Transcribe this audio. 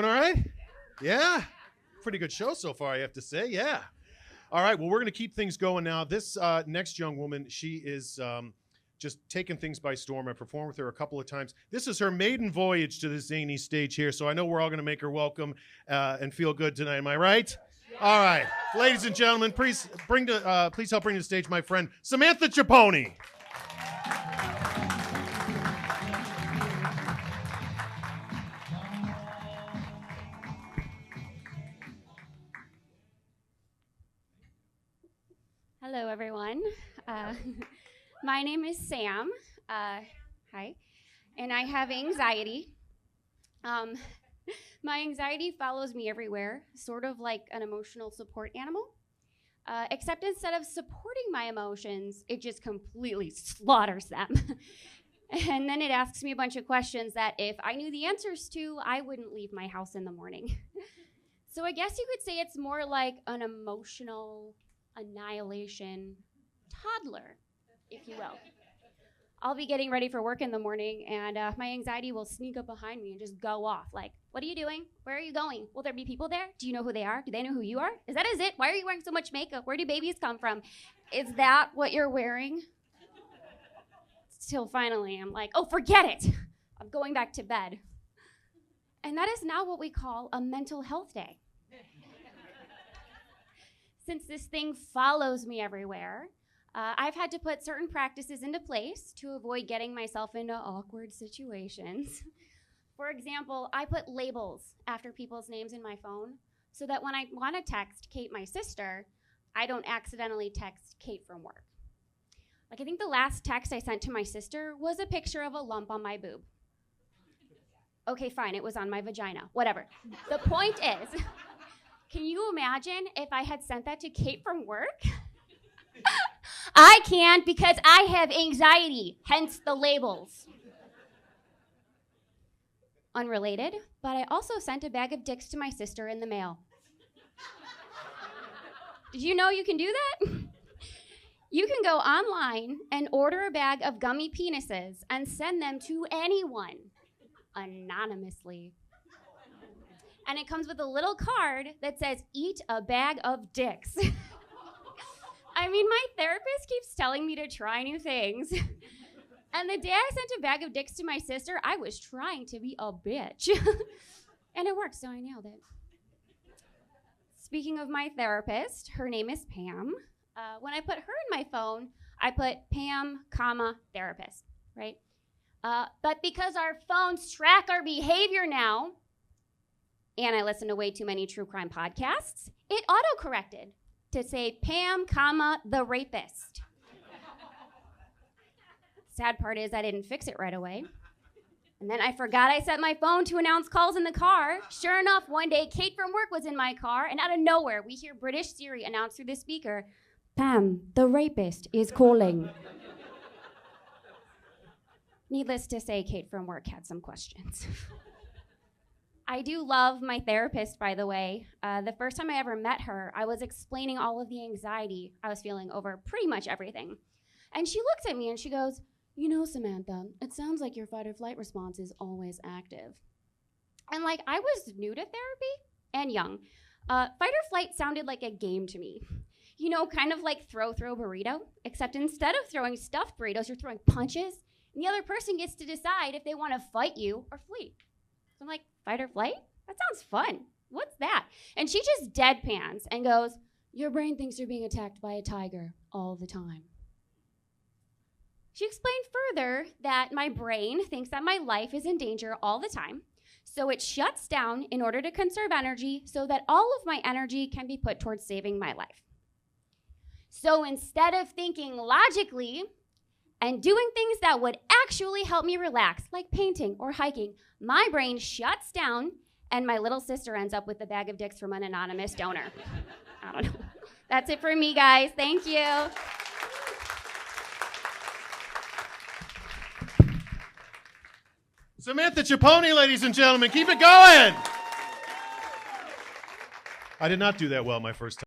All right? Yeah. Pretty good show so far, I have to say. Yeah. All right. Well, we're going to keep things going now. This next young woman, she is just taking things by storm. I performed with her a couple of times. This is her maiden voyage to the Zanies stage here, so I know we're all going to make her welcome and feel good tonight. Am I right? All right. Ladies and gentlemen, please help bring to the stage my friend Samantha Ciappone. Hello, everyone. My name is Sam. Hi. And I have anxiety. My anxiety follows me everywhere, sort of like an emotional support animal. Except instead of supporting my emotions, it just completely slaughters them. And then it asks me a bunch of questions that if I knew the answers to, I wouldn't leave my house in the morning. So I guess you could say it's more like an emotional annihilation toddler, if you will. I'll be getting ready for work in the morning, and my anxiety will sneak up behind me and just go off. Like, what are you doing? Where are you going? Will there be people there? Do you know who they are? Do they know who you are? Is it? Why are you wearing so much makeup? Where do babies come from? Is that what you're wearing? Till finally, I'm like, oh, forget it. I'm going back to bed. And that is now what we call a mental health day. Since this thing follows me everywhere, I've had to put certain practices into place to avoid getting myself into awkward situations. For example, I put labels after people's names in my phone so that when I want to text Kate, my sister, I don't accidentally text Kate from work. Like, I think the last text I sent to my sister was a picture of a lump on my boob. Okay, fine, it was on my vagina, whatever. The point is, can you imagine if I had sent that to Kate from work? I can't because I have anxiety, hence the labels. Unrelated, but I also sent a bag of dicks to my sister in the mail. Did you know you can do that? You can go online and order a bag of gummy penises and send them to anyone anonymously. And it comes with a little card that says, eat a bag of dicks. I mean, my therapist keeps telling me to try new things. And the day I sent a bag of dicks to my sister, I was trying to be a bitch. And it worked, so I nailed it. Speaking of my therapist, her name is Pam. When I put her in my phone, I put Pam, therapist, right? But because our phones track our behavior now, and I listen to way too many true crime podcasts, it auto-corrected to say Pam, the rapist. Sad part is I didn't fix it right away. And then I forgot I set my phone to announce calls in the car. Sure enough, one day Kate from work was in my car, and out of nowhere, we hear British Siri announce through the speaker, Pam, the rapist is calling. Needless to say, Kate from work had some questions. I do love my therapist, by the way. The first time I ever met her, I was explaining all of the anxiety I was feeling over pretty much everything. And she looks at me and she goes, you know, Samantha, it sounds like your fight or flight response is always active. And like, I was new to therapy and young. Fight or flight sounded like a game to me. You know, kind of like throw burrito, except instead of throwing stuffed burritos, you're throwing punches, and the other person gets to decide if they want to fight you or flee. So I'm like, fight or flight? That sounds fun. What's that? And she just deadpans and goes, your brain thinks you're being attacked by a tiger all the time. She explained further that my brain thinks that my life is in danger all the time, so it shuts down in order to conserve energy so that all of my energy can be put towards saving my life. So instead of thinking logically and doing things that would actually help me relax, like painting or hiking, my brain shuts down and my little sister ends up with a bag of dicks from an anonymous donor. I don't know. That's it for me, guys. Thank you. Samantha Ciappone, ladies and gentlemen. Keep it going. I did not do that well my first time.